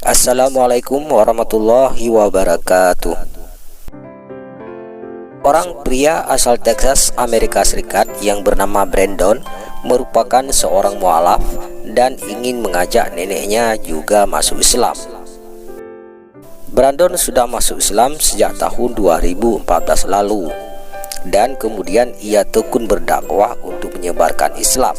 Assalamualaikum warahmatullahi wabarakatuh. Orang pria asal Texas, Amerika Serikat yang bernama Brandon merupakan seorang mualaf dan ingin mengajak neneknya juga masuk Islam. Brandon sudah masuk Islam sejak tahun 2014 lalu dan kemudian ia tekun berdakwah untuk menyebarkan Islam.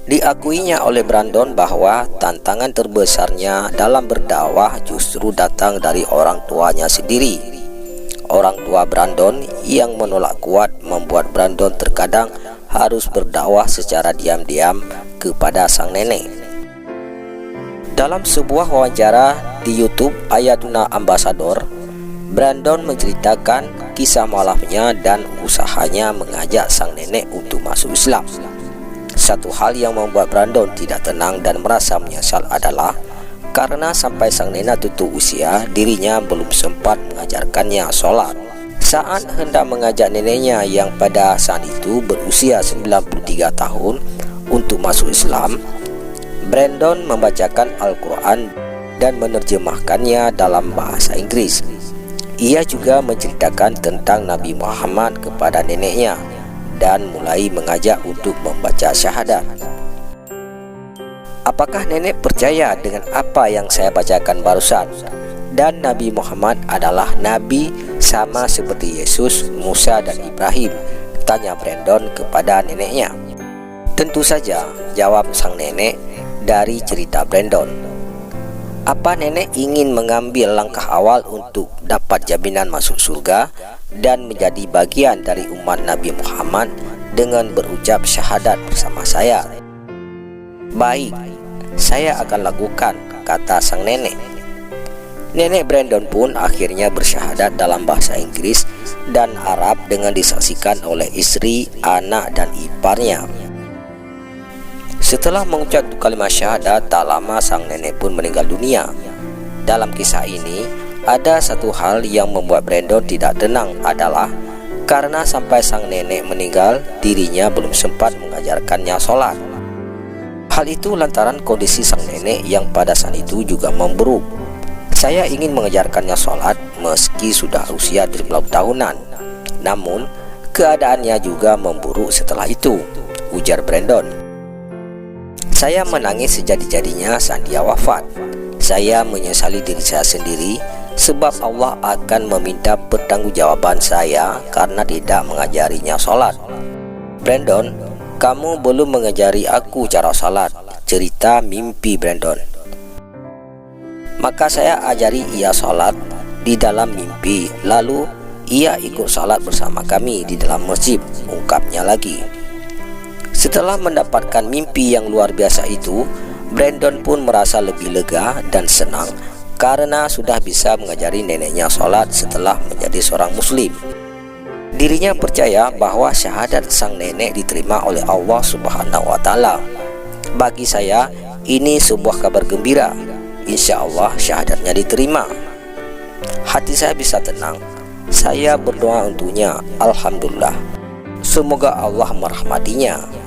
Diakuinya oleh Brandon bahwa tantangan terbesarnya dalam berdakwah justru datang dari orang tuanya sendiri. Orang tua Brandon yang menolak kuat membuat Brandon terkadang harus berdakwah secara diam-diam kepada sang nenek. Dalam sebuah wawancara di YouTube Ayatuna Ambassador, Brandon menceritakan kisah mualafnya dan usahanya mengajak sang nenek untuk masuk Islam. Satu hal yang membuat Brandon tidak tenang dan merasa menyesal adalah karena sampai sang nenek tutup usia, dirinya belum sempat mengajarkannya sholat. Saat hendak mengajak neneknya yang pada saat itu berusia 93 tahun untuk masuk Islam, Brandon membacakan Al-Quran dan menerjemahkannya dalam bahasa Inggris. Ia juga menceritakan tentang Nabi Muhammad kepada neneknya dan mulai mengajak untuk membaca syahadat. Apakah nenek percaya dengan apa yang saya bacakan barusan? Dan Nabi Muhammad adalah Nabi sama seperti Yesus, Musa, dan Ibrahim? Tanya Brandon kepada neneknya. Tentu saja, jawab sang nenek dari cerita Brandon. Apa nenek ingin mengambil langkah awal untuk dapat jaminan masuk surga dan menjadi bagian dari umat Nabi Muhammad dengan berucap syahadat bersama saya? Baik, saya akan lakukan, kata sang nenek. Nenek Brandon pun akhirnya bersyahadat dalam bahasa Inggris dan Arab dengan disaksikan oleh istri, anak, dan iparnya. Setelah mengucap kalimat syahadat, tak lama sang nenek pun meninggal dunia. Dalam kisah ini, ada satu hal yang membuat Brandon tidak tenang adalah karena sampai sang nenek meninggal, dirinya belum sempat mengajarkannya sholat. Hal itu lantaran kondisi sang nenek yang pada saat itu juga memburuk. Saya ingin mengajarkannya sholat meski sudah usia 30 tahunan. Namun, keadaannya juga memburuk setelah itu, ujar Brandon. Saya menangis sejadi-jadinya saat dia wafat. Saya menyesali diri saya sendiri sebab Allah akan meminta pertanggungjawaban saya karena tidak mengajarinya sholat. Brandon, kamu belum mengajari aku cara sholat, cerita mimpi Brandon. Maka saya ajari ia sholat di dalam mimpi, lalu ia ikut sholat bersama kami di dalam masjid, ungkapnya lagi. Setelah mendapatkan mimpi yang luar biasa itu, Brandon pun merasa lebih lega dan senang karena sudah bisa mengajari neneknya sholat setelah menjadi seorang muslim. Dirinya percaya bahwa syahadat sang nenek diterima oleh Allah Subhanahu wa Ta'ala. Bagi saya, ini sebuah kabar gembira. Insya Allah syahadatnya diterima. Hati saya bisa tenang. Saya berdoa untuknya. Alhamdulillah. Semoga Allah merahmatinya.